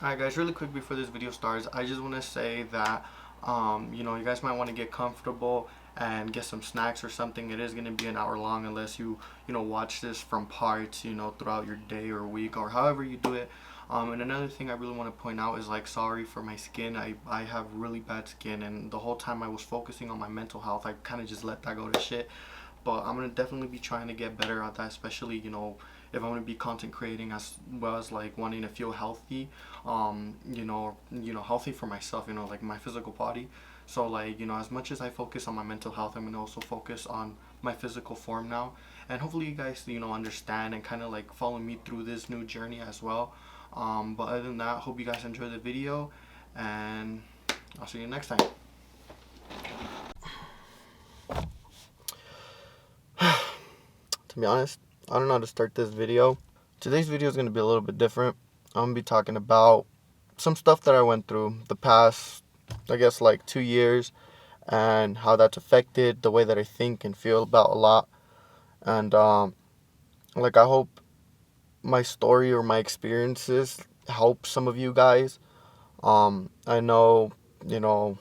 Alright guys, really quick before this video starts, I just want to say that you guys might want to get comfortable and get some snacks or something. It is going to be an hour long unless you watch this from parts, throughout your day or week or however you do it. And another thing I really want to point out is, like, sorry for my skin. I have really bad skin, and the whole time I was focusing on my mental health, I kind of just let that go to shit. But I'm gonna definitely be trying to get better at that, especially if I'm gonna be content creating, as well as like wanting to feel healthy, healthy for myself, like my physical body. So, like, as much as I focus on my mental health, I'm gonna also focus on my physical form now, and hopefully you guys understand and kind of like follow me through this new journey as well. But other than that, hope you guys enjoy the video, and I'll see you next time. To be honest, I don't know how to start this video. Today's video is going to be a little bit different. I'm going to be talking about some stuff that I went through the past, I guess, like 2 years, and how that's affected the way that I think and feel about a lot. And like, I hope my story or my experiences help some of you guys. I know, you know,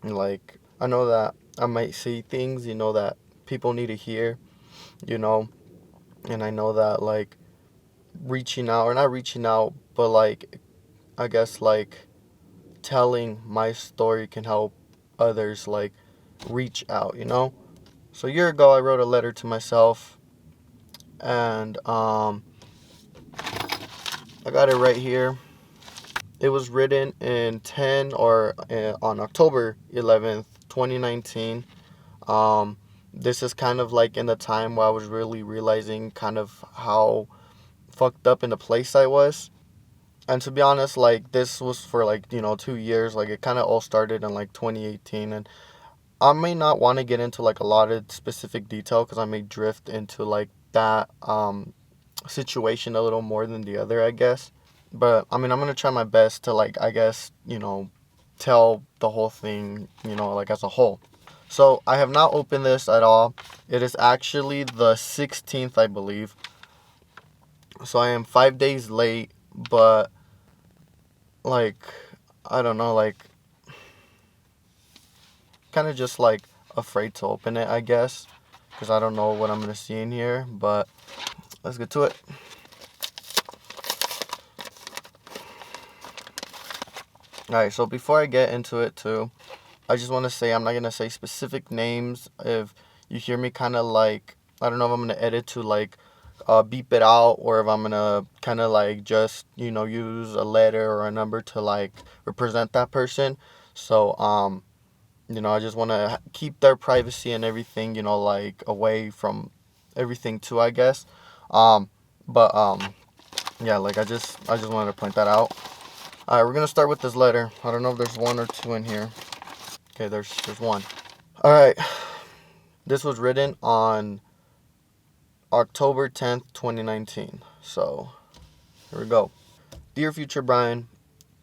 like, I know that I might say things, that people need to hear, you know, and I know that, like, reaching out, or not reaching out, but, like, I guess, like, telling my story can help others, like, reach out. So a year ago, I wrote a letter to myself, and I got it right here. It was written in 10 or on October 11th, 2019. This is kind of like in the time where I was really realizing kind of how fucked up in the place I was. And to be honest, like, this was for, like, 2 years. Like, it kind of all started in like 2018. And I may not want to get into like a lot of specific detail because I may drift into like that situation a little more than the other, I guess. But I mean, I'm gonna try my best to, like, I guess, tell the whole thing, like, as a whole. So I have not opened this at all. It is actually the 16th, I believe. So I am 5 days late, but, like, I don't know, like, kind of just like afraid to open it, I guess, because I don't know what I'm gonna see in here. But let's get to it. Alright, so before I get into it too, I just want to say I'm not gonna say specific names. If you hear me kind of like, I don't know if I'm gonna edit to like beep it out, or if I'm gonna kind of like just use a letter or a number to like represent that person. So I just want to keep their privacy and everything, like, away from everything too, I guess. Um, but yeah, like, I just wanted to point that out. All right, we're gonna start with this letter. I don't know if there's one or two in here. Okay, there's one. All right, this was written on October 10th, 2019. So here we go. Dear future Brian,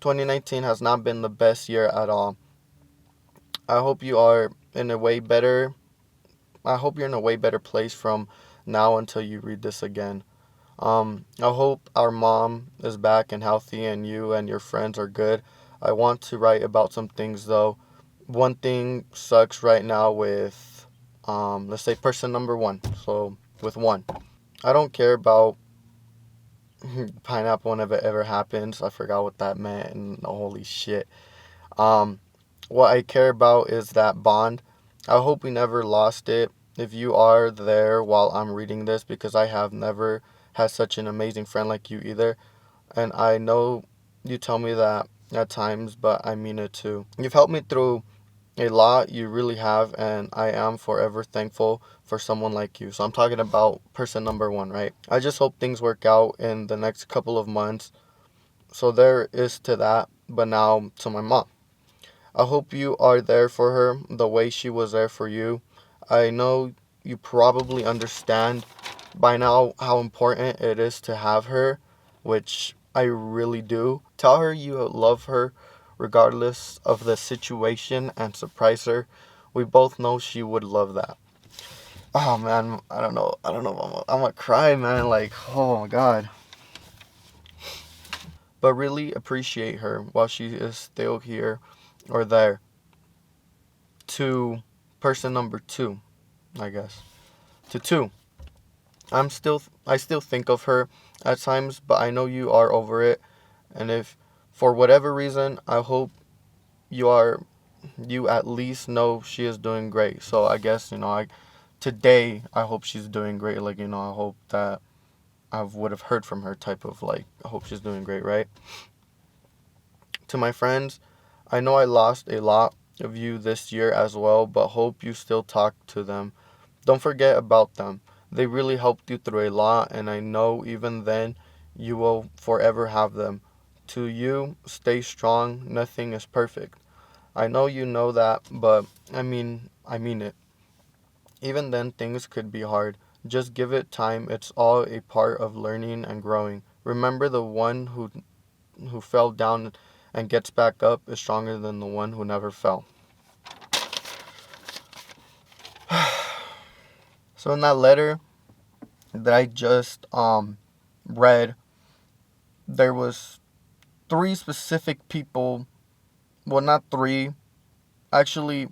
2019 has not been the best year at all. I hope you are in a way better. I hope you're in a way better place from now until you read this again. I hope our mom is back and healthy and you and your friends are good. I want to write about some things though. One thing sucks right now with, let's say, person number one. So, with one, I don't care about pineapple whenever it ever happens. I forgot what that meant, and holy shit. Um, what I care about is that bond. I hope we never lost it. If you are there while I'm reading this, because I have never had such an amazing friend like you either. And I know you tell me that at times, but I mean it too. You've helped me through a lot, you really have, and I am forever thankful for someone like you. So I'm talking about person number one, right? I just hope things work out in the next couple of months. So there is to that, but now to my mom. I hope you are there for her the way she was there for you. I know you probably understand by now how important it is to have her, which I really do. Tell her you love her regardless of the situation and surprise her. We both know she would love that. Oh man, I don't know. I don't know. I'm gonna cry, man. Like, oh my god. but really appreciate her while she is still here or there. To person number two, I guess. To two, I still think of her at times, but I know you are over it. And if for whatever reason, I hope you are you at least know she is doing great. So I guess, I today I hope she's doing great. Like, I hope that I would have heard from her type of like, I hope she's doing great, right? To my friends, I know I lost a lot of you this year as well, but hope you still talk to them. Don't forget about them. They really helped you through a lot, and I know even then you will forever have them. To you, stay strong. Nothing is perfect. I know you know that, but I mean it. Even then, things could be hard. Just give it time. It's all a part of learning and growing. Remember, the one who fell down and gets back up is stronger than the one who never fell. So in that letter that I just read, there was three specific people. Well, not three. Actually,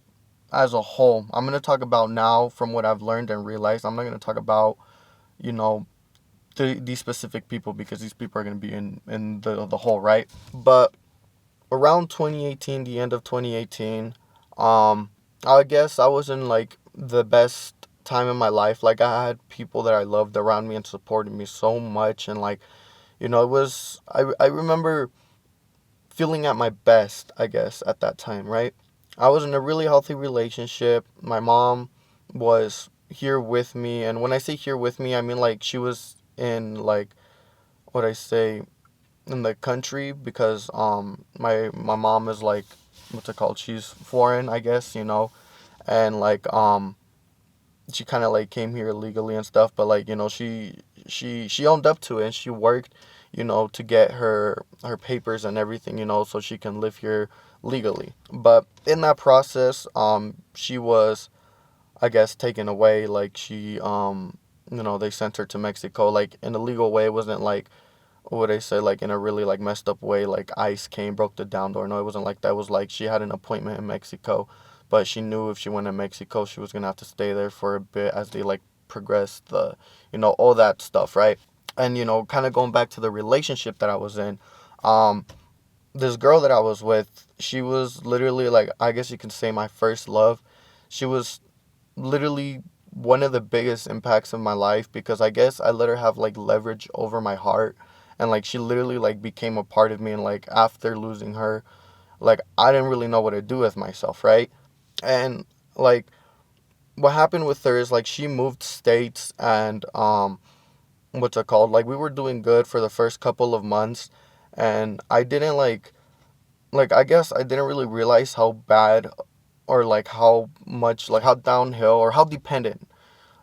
as a whole, I'm gonna talk about now from what I've learned and realized. I'm not gonna talk about you know these specific people because these people are gonna be in the whole, right. But around 2018, the end of 2018, I guess I was in like the best time in my life. Like I had people that I loved around me and supported me so much, and like it was I remember feeling at my best, I guess, at that time, right? I was in a really healthy relationship. My mom was here with me, and when I say here with me, I mean like she was in like what I say in the country because my mom is like what's it called? She's foreign, I guess, and like she kind of like came here illegally and stuff, but like she owned up to it and she worked to get her papers and everything, so she can live here legally. But in that process, she was, I guess, taken away. Like she they sent her to Mexico like in a legal way. It wasn't like what would I say, like in a really like messed up way, like ICE came, broke the down door. No, it wasn't like that. It was like she had an appointment in Mexico, but she knew if she went to Mexico she was gonna have to stay there for a bit as they like progressed the all that stuff, right? And kind of going back to the relationship that I was in, um this girl that I was with, she was literally like, I guess you can say, my first love. She was literally one of the biggest impacts of my life because I guess I let her have like leverage over my heart, and like she literally like became a part of me. And like after losing her, like I didn't really know what to do with myself, right? And like what happened with her is like she moved states, and what's it called, like we were doing good for the first couple of months, and I didn't like I guess I didn't really realize how bad, or like how much, like how downhill or how dependent.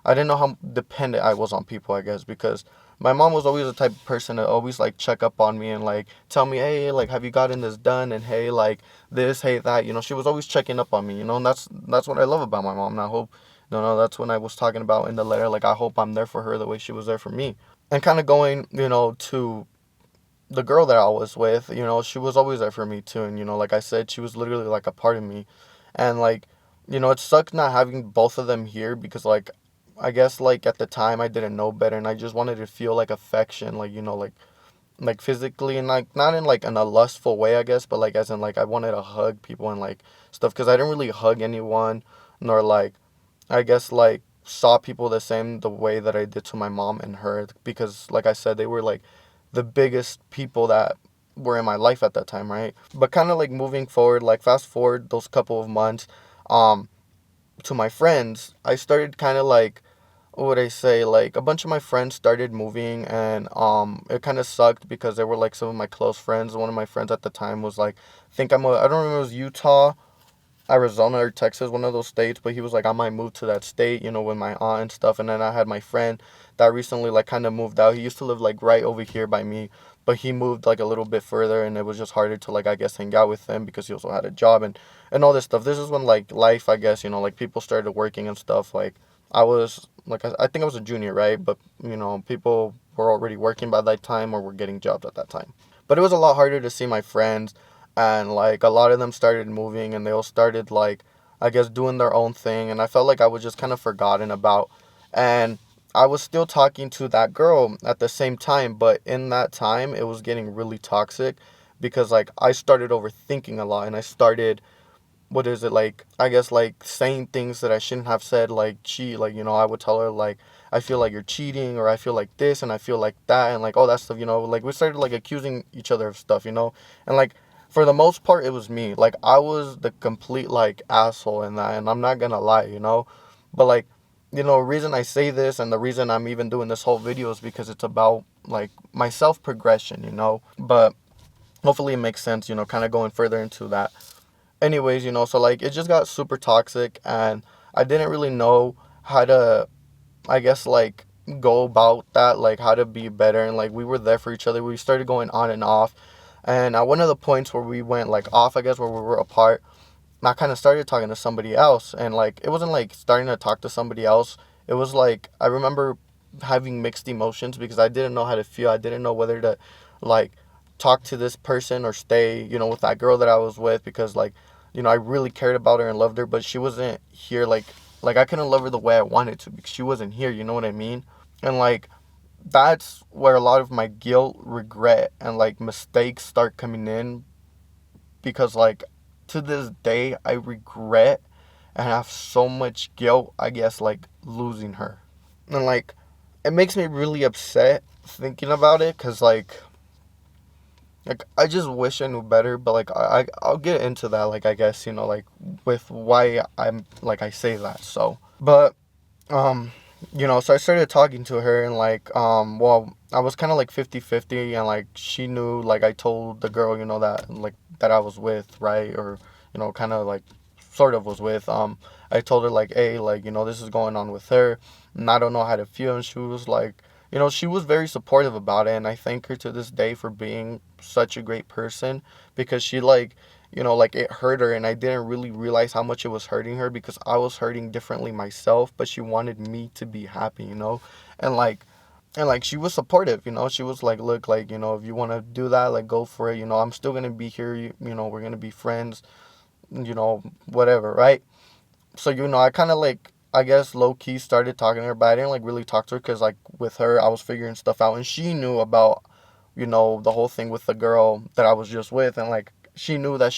I didn't know how dependent I was on people, I guess, because my mom was always the type of person to always like check up on me and like tell me, hey, like have you gotten this done, and hey, like this, hey, that. She was always checking up on me, and that's what I love about my mom. And I hope, that's when I was talking about in the letter, like I hope I'm there for her the way she was there for me. And kind of going, to the girl that I was with, she was always there for me too. And, like I said, she was literally like a part of me. And like, it sucked not having both of them here because like, I guess like at the time I didn't know better and I just wanted to feel like affection, like, like physically, and like not in like in a lustful way, I guess, but like as in like I wanted to hug people and like stuff because I didn't really hug anyone, nor like I guess like saw people the way that I did to my mom and her, because like I said, they were like the biggest people that were in my life at that time, right? But kind of like moving forward, like fast forward those couple of months, um, to my friends, I started kind of like, what would I say, like a bunch of my friends started moving, and it kind of sucked because they were like some of my close friends. One of my friends at the time was like, I don't remember, it was Utah, Arizona, or Texas, one of those states, but he was like, I might move to that state, with my aunt and stuff. And then I had my friend that recently like kind of moved out. He used to live like right over here by me, but he moved like a little bit further, and it was just harder to like I guess hang out with him because he also had a job and all this stuff. This is when like life, I guess, like people started working and stuff. Like I was like I think I was a junior, right? But people were already working by that time or were getting jobs at that time. But it was a lot harder to see my friends, and like a lot of them started moving and they all started like, I guess, doing their own thing, and I felt like I was just kind of forgotten about. And I was still talking to that girl at the same time, but in that time it was getting really toxic because like I started overthinking a lot, and I started, what is it, like, I guess like saying things that I shouldn't have said, like cheat, like, I would tell her like, I feel like you're cheating, or I feel like this and I feel like that, and like all that stuff, like we started like accusing each other of stuff, and like for the most part it was me, like I was the complete like asshole in that, and I'm not gonna lie, but like, reason I say this and the reason I'm even doing this whole video is because it's about like my self progression, but hopefully it makes sense, kind of going further into that. Anyways, so like it just got super toxic, and I didn't really know how to, I guess, like go about that, like how to be better. And like we were there for each other. We started going on and off. And at one of the points where we went like off, I guess, where we were apart, I kind of started talking to somebody else. And like it wasn't like starting to talk to somebody else. It was like I remember having mixed emotions because I didn't know how to feel. I didn't know whether to like talk to this person or stay, with that girl that I was with, because like, I really cared about her and loved her, but she wasn't here. Like I couldn't love her the way I wanted to because she wasn't here. You know what I mean? And like that's where a lot of my guilt, regret, and like mistakes start coming in, because like to this day I regret and have so much guilt, I guess, like losing her. And like it makes me really upset thinking about it, because like I just wish I knew better. But like I'll get into that, like I guess, like with why I'm like I say that. So but um so I started talking to her, and like well, I was kind of like 50-50, and like she knew, like I told the girl, that like that I was with, right? Or kind of like sort of was with, I told her like, hey, like, this is going on with her, and I don't know how to feel. And she was like, she was very supportive about it, and I thank her to this day for being such a great person, because she like, like it hurt her, and I didn't really realize how much it was hurting her because I was hurting differently myself, but she wanted me to be happy, and like she was supportive, she was like, look, like, if you want to do that, like go for it, I'm still gonna be here, we're gonna be friends, whatever, right? So I kind of like, I guess, low key started talking to her, but I didn't like really talk to her because like with her I was figuring stuff out, and she knew about the whole thing with the girl that I was just with, and like she knew that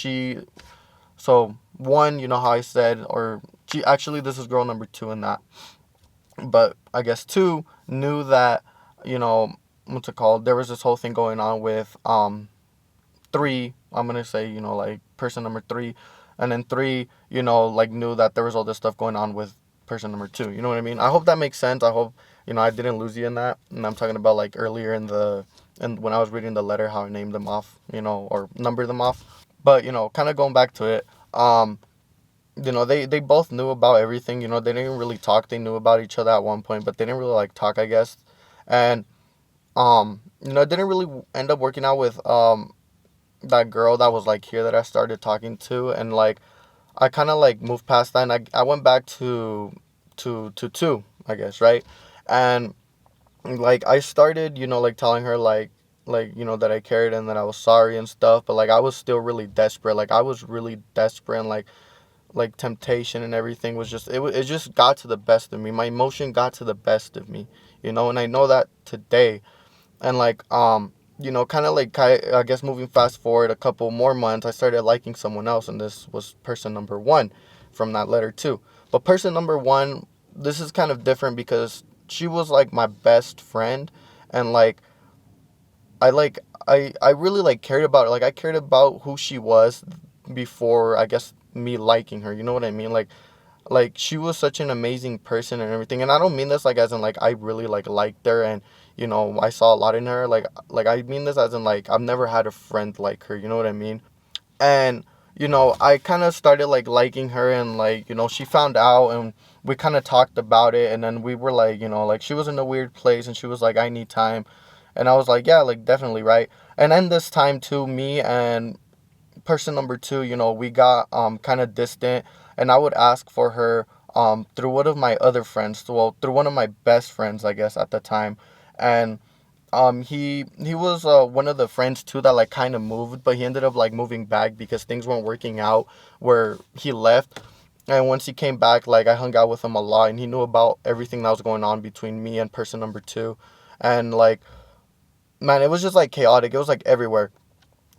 so one, how I said, or she actually, this is girl number two in that, but I guess two knew that, what's it called, there was this whole thing going on with three, I'm gonna say, like person number three, and then three, like knew that there was all this stuff going on with person number two. You know what I mean? I hope that makes sense. I hope, I didn't lose you in that. And I'm talking about like earlier and when I was reading the letter, how I named them off, or numbered them off. But, kind of going back to it, they both knew about everything. They didn't really talk. They knew about each other at one point, but they didn't really like talk, I guess. And it didn't really end up working out with that girl that was like here that I started talking to, and like I kind of like moved past that, and I went back to two, I guess, right? And like I started, like telling her like that I cared and that I was sorry and stuff, but like I was still really desperate. Like I was really desperate, and like temptation and everything was just, it just got to the best of me. My emotion got to the best of me, and I know that today. And like kind of like, I guess, moving fast forward a couple more months, I started liking someone else, and this was person number one from that letter too. But person number one, this is kind of different because she was like my best friend, and like I really like cared about her. Like I cared about who she was before, I guess, me liking her. You know what I mean? Like she was such an amazing person and everything, and I don't mean this like as in like I really like liked her and I saw a lot in her, like I mean this as in like I've never had a friend like her, you know what I mean? And I kind of started like liking her, and like she found out, and we kind of talked about it, and then we were like, like she was in a weird place, and she was like, I need time, and I was like, yeah, like definitely, right? And then this time too, me and person number two, we got kind of distant, and I would ask for her through one of my other friends, well, through one of my best friends, I guess, at the time. And He was one of the friends too that like kind of moved, but he ended up like moving back because things weren't working out where he left. And once he came back, like I hung out with him a lot, and he knew about everything that was going on between me and person number two. And like, man, it was just like chaotic. It was like everywhere.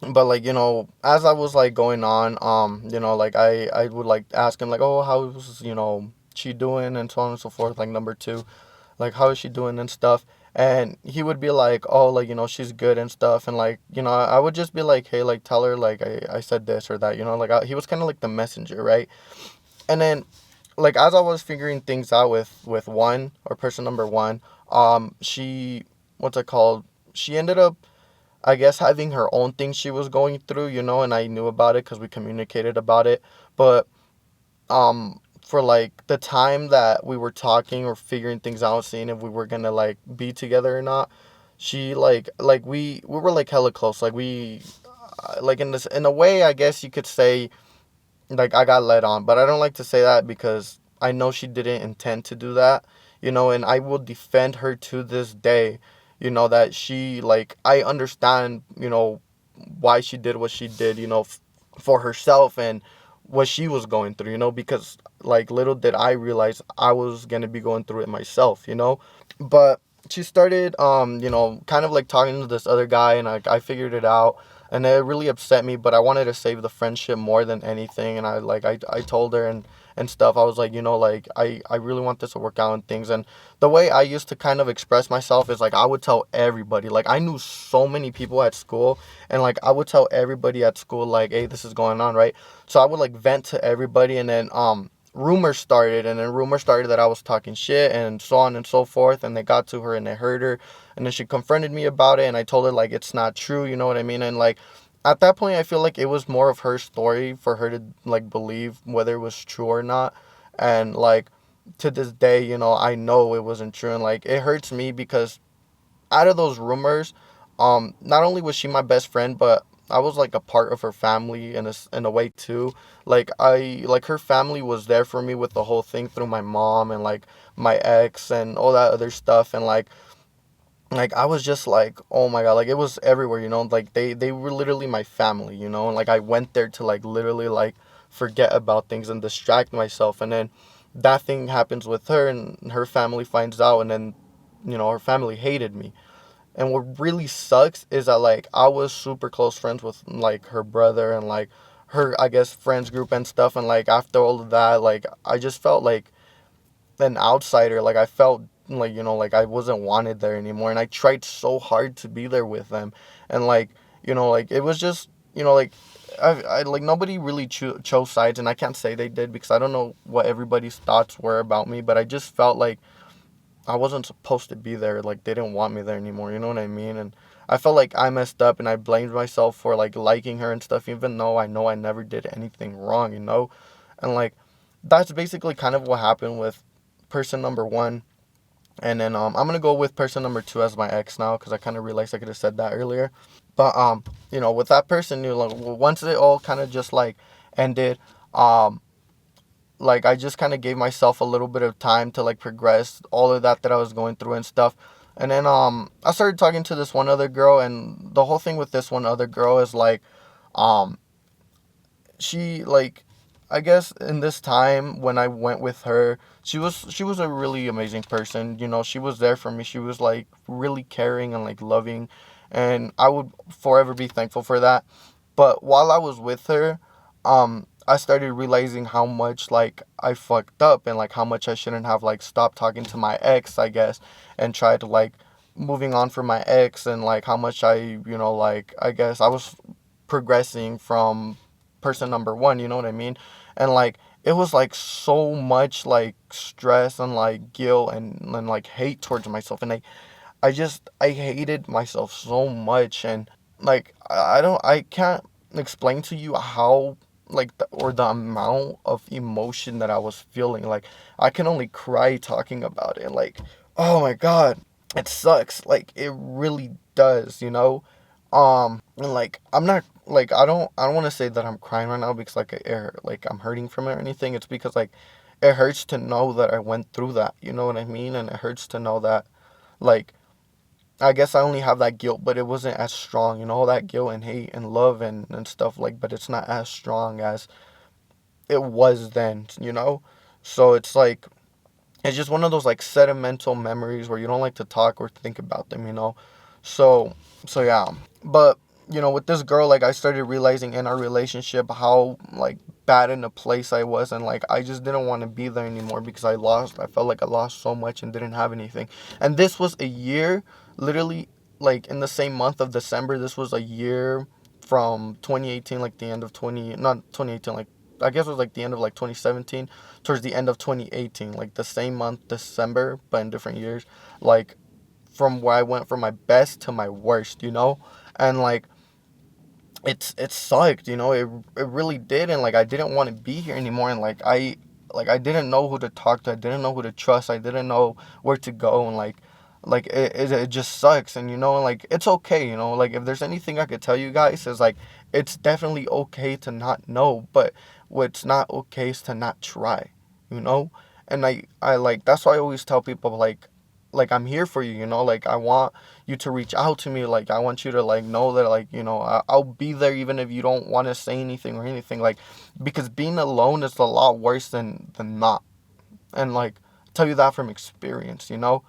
But like, as I was like going on, like I would like ask him like, oh, how's she doing, and so on and so forth. Like number two, like how is she doing and stuff. And he would be like, oh, like she's good and stuff. And like I would just be like, hey, like tell her like I said this or that. Like he was kind of like the messenger, right? And then like as I was figuring things out with one or person number one, she, what's it called, she ended up, I guess, having her own thing she was going through, and I knew about it because we communicated about it. But for like the time that we were talking or figuring things out, seeing if we were gonna like be together or not, she like we were like hella close. Like we like in a way, I guess you could say like I got led on, but I don't like to say that because I know she didn't intend to do that, and I will defend her to this day, that she, like, I understand, why she did what she did, for herself and what she was going through, because like little did I realize I was going to be going through it myself. But she started kind of like talking to this other guy, and I figured it out, and it really upset me, but I wanted to save the friendship more than anything. And I told her and stuff. I was like, like I really want this to work out and things. And the way I used to kind of express myself is like I would tell everybody. Like I knew so many people at school, and like I would tell everybody at school like, hey, this is going on, right? So I would like vent to everybody, and then rumors started, and then rumors started that I was talking shit and so on and so forth, and they got to her and they hurt her, and then she confronted me about it, and I told her like it's not true, you know what I mean? And like at that point I feel like it was more of her story for her to like believe whether it was true or not. And like to this day, I know it wasn't true, and like it hurts me because out of those rumors, not only was she my best friend, but I was like a part of her family in a way too. Like her family was there for me with the whole thing through my mom and like my ex and all that other stuff. And like I was just like, oh my god, like it was everywhere, like they were literally my family, and like I went there to like literally like forget about things and distract myself. And then that thing happens with her, and her family finds out, and then her family hated me. And what really sucks is that like I was super close friends with like her brother and like her, I guess, friends group and stuff. And like after all of that, like I just felt like an outsider. Like I felt like like I wasn't wanted there anymore. And I tried so hard to be there with them. And like like it was just like I like nobody really chose sides, and I can't say they did because I don't know what everybody's thoughts were about me. But I just felt like I wasn't supposed to be there. Like they didn't want me there anymore. You know what I mean? And I felt like I messed up, and I blamed myself for like liking her and stuff, even though I know I never did anything wrong. And like that's basically kind of what happened with person number one. And then I'm gonna go with person number two as my ex now because I kind of realized I could have said that earlier. But with that person, like once it all kind of just like ended, like I just kind of gave myself a little bit of time to like progress all of that I was going through and stuff. And then I started talking to this one other girl, and the whole thing with this one other girl is like um she like, I guess in this time when I went with her, she was a really amazing person. She was there for me. She was like really caring and like loving, and I would forever be thankful for that. But while I was with her, I started realizing how much like I fucked up, and like how much I shouldn't have like stopped talking to my ex, I guess, and tried to like moving on from my ex. And like how much like I guess I was progressing from person number one, you know what I mean? And like it was like so much like stress and like guilt and like hate towards myself. And I hated myself so much. And like I can't explain to you how like or the amount of emotion that I was feeling. Like I can only cry talking about it. Like, oh my god, it sucks. Like it really does. And like I'm not like I don't want to say that I'm crying right now because like I'm hurting from it or anything. It's because like it hurts to know that I went through that. You know what I mean? And it hurts to know that like I guess I only have that guilt, but it wasn't as strong, you know, all that guilt and hate and love and stuff, like, but it's not as strong as it was then, you know? So it's like, it's just one of those like sentimental memories where you don't like to talk or think about them, you know? So, so yeah. But, you know, with this girl, like, I started realizing in our relationship how, like, bad in a place I was, and, like, I just didn't want to be there anymore because I felt like I lost so much and didn't have anything. And this was a year, literally, like, in the same month of December, this was a year from 2018, like, the end of 20, not 2018, like, I guess it was, like, the end of, like, 2017, towards the end of 2018, like, the same month, December, but in different years, like, from where I went from my best to my worst, you know? And, like, it sucked, you know? It really did, and, like, I didn't want to be here anymore, and, like, I didn't know who to talk to. I didn't know who to trust. I didn't know where to go, and, like, it just sucks. And, you know, like, it's okay, you know? Like, if there's anything I could tell you guys is, like, it's definitely okay to not know, but what's not okay is to not try, you know? And I like, that's why I always tell people, like, I'm here for you, you know? Like, I want you to reach out to me. Like, I want you to, like, know that, like, you know, I'll be there even if you don't want to say anything or anything. Like, because being alone is a lot worse than not. And, like, tell you that from experience, you know?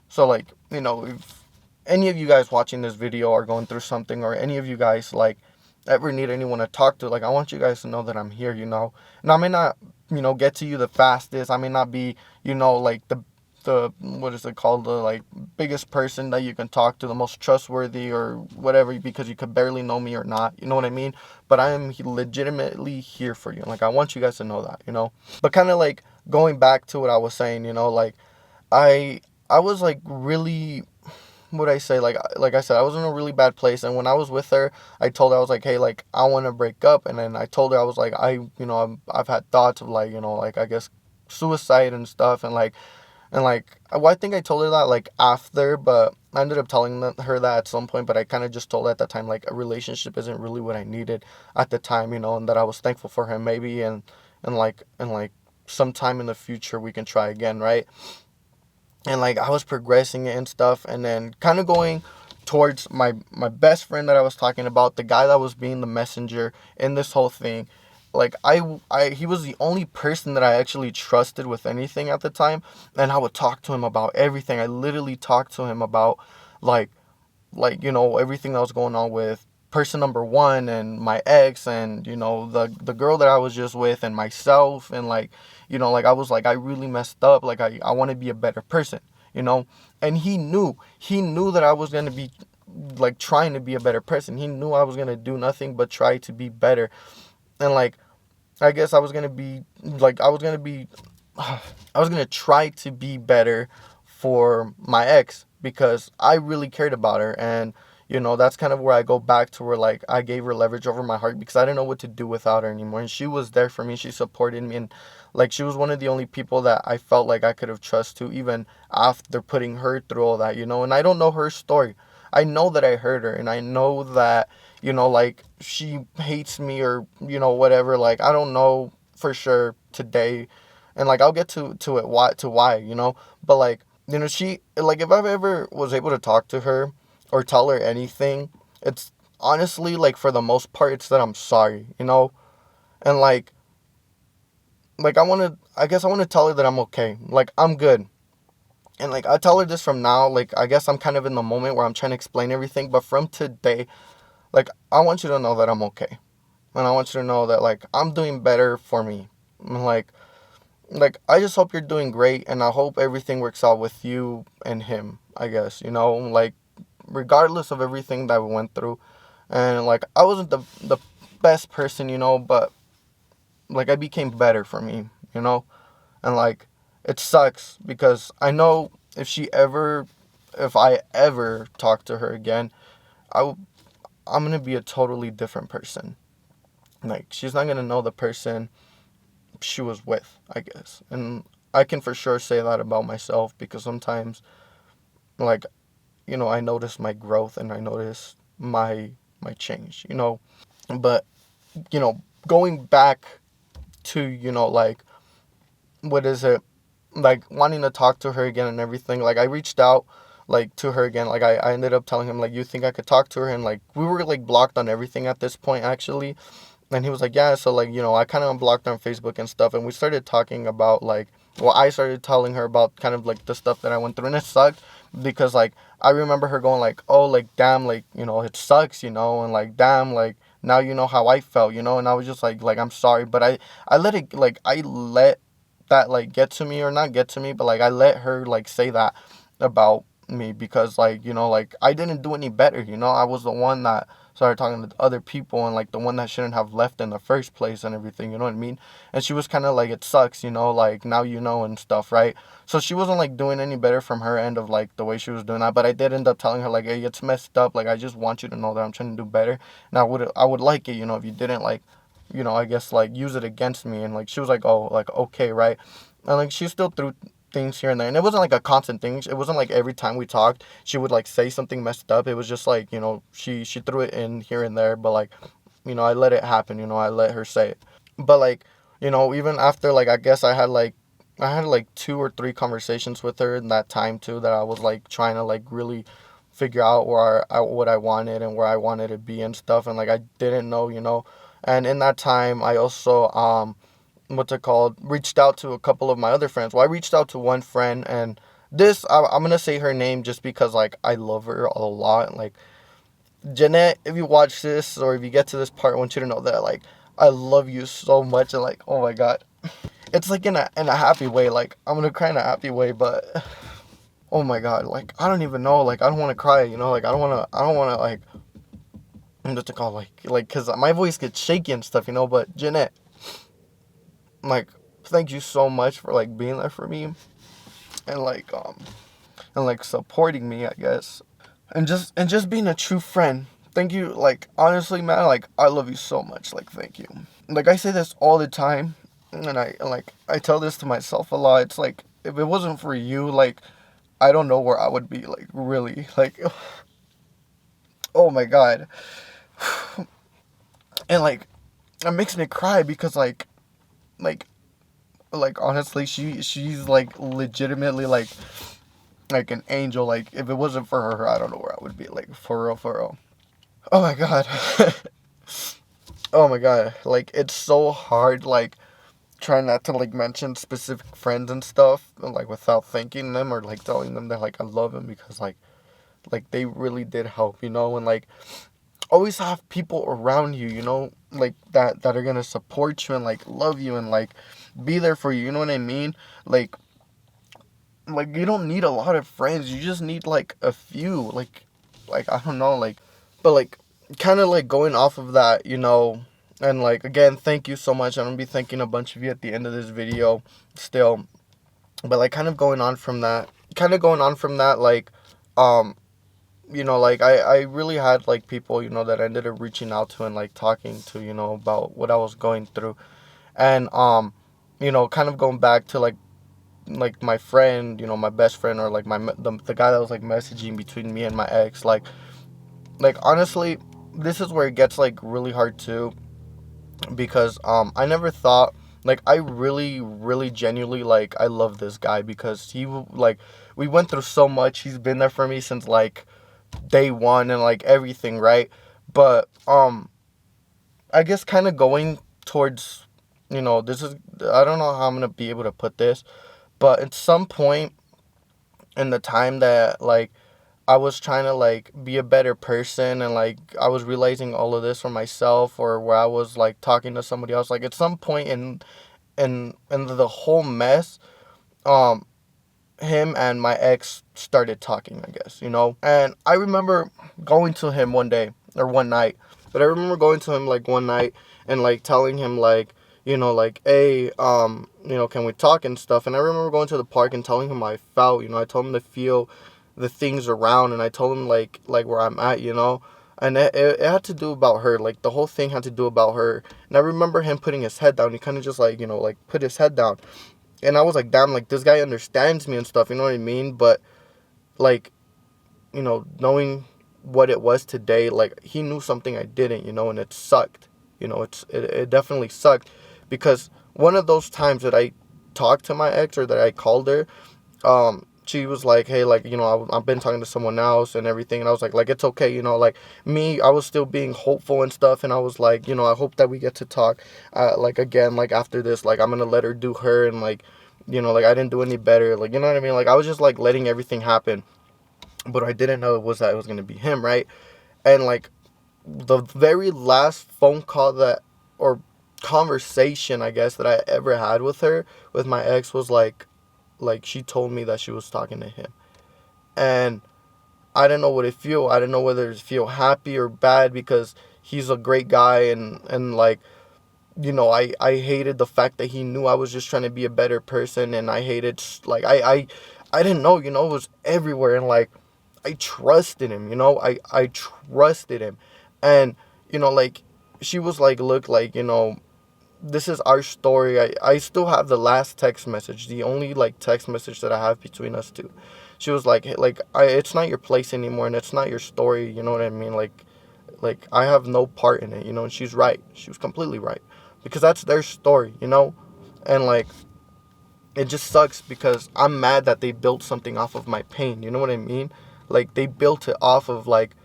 So, like, you know, if any of you guys watching this video are going through something, or any of you guys, like, ever need anyone to talk to, like, I want you guys to know that I'm here, you know? And I may not, you know, get to you the fastest. I may not be, you know, like, the what is it called, the, like, biggest person that you can talk to, the most trustworthy or whatever, because you could barely know me or not, you know what I mean? But I am legitimately here for you. Like, I want you guys to know that, you know? But kind of, like, going back to what I was saying, you know, like, I I was, like, really, what I say, like I said, I was in a really bad place. And when I was with her, I told her, I was like, hey, like, I want to break up. And then I told her, I was like, you know, I've had thoughts of, like, you know, like, I guess suicide and stuff. And like, well, I think I told her that, like, after, but I ended up telling her that at some point. But I kind of just told her at that time, like, a relationship isn't really what I needed at the time, you know, and that I was thankful for him, maybe, and like sometime in the future we can try again, right? And, like, I was progressing it and stuff, and then kind of going towards my best friend that I was talking about, the guy that was being the messenger in this whole thing. Like, he was the only person that I actually trusted with anything at the time, and I would talk to him about everything. I literally talked to him about, like, you know, everything that was going on with person number one and my ex, and, you know, the girl that I was just with, and myself. And, like, you know, like, I was like, I really messed up. Like, I want to be a better person, you know? And he knew that I was going to be, like, trying to be a better person. He knew I was going to do nothing but try to be better. And, like, I guess I was going to be, like, I was going to try to be better for my ex, because I really cared about her. And, you know, that's kind of where I go back to where, like, I gave her leverage over my heart because I didn't know what to do without her anymore. And she was there for me. She supported me. And, like, she was one of the only people that I felt like I could have trusted to, even after putting her through all that, you know. And I don't know her story. I know that I hurt her, and I know that, you know, like, she hates me, or, you know, whatever. Like, I don't know for sure today. And, like, I'll get to it, why, you know. But, like, you know, she, like, if I've ever was able to talk to her or tell her anything, it's honestly, like, for the most part, it's that I'm sorry, you know. And, like, I guess I want to tell her that I'm okay. Like, I'm good. And, like, I tell her this from now. Like, I guess I'm kind of in the moment where I'm trying to explain everything. But from today, like, I want you to know that I'm okay. And I want you to know that, like, I'm doing better for me. And, like, I just hope you're doing great. And I hope everything works out with you and him, I guess, you know. Like, regardless of everything that we went through. And, like, I wasn't the best person, you know. But, like, I became better for me, you know. And, like, it sucks because I know if I ever talk to her again, I, I'm going to be a totally different person. Like, she's not going to know the person she was with, I guess. And I can for sure say that about myself, because sometimes, like, you know, I notice my growth, and I notice my change, you know. But, you know, going back to, you know, like, what is it? Like, wanting to talk to her again and everything. Like, I reached out, like to her again. Like I ended up telling him like, you think I could talk to her? And like we were like blocked on everything at this point actually. And he was like, yeah. So like, I kind of unblocked her on Facebook and stuff, and we started talking about like, well, I started telling her about kind of like the stuff that I went through, and it sucked because like I remember her going like, oh, like damn, like it sucks, and like damn, like now you know how I felt, and I was just like I'm sorry, but I let it like I let that like get to me, or not get to me, but like I let her like say that about me because like like I didn't do any better. I was the one that started talking to other people, and like the one that shouldn't have left in the first place and everything, you know what I mean? And she was kind of like, it sucks, like now and stuff, right? So she wasn't like doing any better from her end of like the way she was doing that, but I did end up telling her like, hey, it's messed up, like I just want you to know that I'm trying to do better. And I would like it, if you didn't like, I guess like use it against me. And like she was like, oh, like okay, right? And like she still threw things here and there, and it wasn't like a constant thing. It wasn't like every time we talked she would like say something messed up. It was just like, she threw it in here and there, but like, I let it happen. I let her say it. But like, even after like, I guess I had like 2 or 3 conversations with her in that time too, that I was like trying to like really figure out what I wanted and where I wanted to be and stuff, and like I didn't know. And in that time I also what's it called, reached out to a couple of my other friends. Well, I reached out to one friend, and I'm gonna say her name just because like I love her a lot. Like, Jeanette, if you watch this or if you get to this part, I want you to know that like I love you so much, and like, oh my god, it's like in a happy way. Like I'm gonna cry in a happy way, but oh my god, like I don't even know. Like I don't want to cry. Like I don't wanna like, what's it called, like because my voice gets shaky and stuff. But Jeanette, like, thank you so much for like being there for me, and like supporting me, I guess, and just being a true friend. Thank you. Like, honestly, man, like I love you so much. Like, thank you. Like, I say this all the time, and I tell this to myself a lot. It's like, if it wasn't for you, like I don't know where I would be. Like, really, like oh my god. And like it makes me cry because like honestly, she's like legitimately like an angel. Like, if it wasn't for her, I don't know where I would be. Like, for real, for real. Oh my god. Oh my god. Like, it's so hard like trying not to like mention specific friends and stuff, like without thanking them or like telling them that like I love them, because like they really did help, and like always have people around you, like that are gonna support you and like love you and like be there for you. You know what I mean? Like you don't need a lot of friends. You just need like a few. Like I don't know. But like kind of like going off of that, and like again, thank you so much. I'm gonna be thanking a bunch of you at the end of this video, still. But like kind of going on from that, like like I really had like people, that I ended up reaching out to and like talking to, about what I was going through. And kind of going back to like my friend, my best friend, or like the guy that was like messaging between me and my ex, like honestly, this is where it gets like really hard too, because I never thought, like, I really really genuinely, like, I love this guy because like, we went through so much. He's been there for me since like day one and like everything, right? But I guess kind of going towards, this is, I don't know how I'm gonna be able to put this, but at some point in the time that like I was trying to like be a better person, and like I was realizing all of this for myself, or where I was like talking to somebody else, like at some point in the whole mess, um him and my ex started talking, I guess, and I remember going to him one day or one night, but I remember going to him like one night and like telling him like, like, hey, can we talk and stuff. And I remember going to the park and telling him how I felt. I told him to feel the things around, and I told him like where I'm at, and it had to do about her. Like, the whole thing had to do about her. And I remember him putting his head down. He kind of just like, like put his head down, and I was like, damn, like this guy understands me and stuff, you know what I mean? But like, knowing what it was today, like he knew something I didn't, and it sucked. It definitely sucked, because one of those times that I talked to my ex, or that I called her, she was like, hey, like, I've been talking to someone else and everything. And I was like, it's okay, like, me, I was still being hopeful and stuff. And I was like, I hope that we get to talk, like, again, like, after this, like, I'm going to let her do her. And, like, like, I didn't do any better. Like, you know what I mean? Like, I was just, like, letting everything happen. But I didn't know that it was going to be him, right? And, like, the very last phone call or conversation, I guess, that I ever had with her, with my ex, was like she told me that she was talking to him. And I didn't know what it feel. I didn't know whether to feel happy or bad, because he's a great guy, and like, I hated the fact that he knew I was just trying to be a better person. And I hated, like, I didn't know, it was everywhere. And, like, I trusted him, I trusted him. And, like, she was like, look, like, this is our story. I still have the last text message, the only, like, text message that I have between us two. She was like, hey, like, it's not your place anymore, and it's not your story, you know what I mean? Like, I have no part in it, and she's right. She was completely right. Because that's their story, And, like, it just sucks because I'm mad that they built something off of my pain, you know what I mean? Like, they built it off of, like,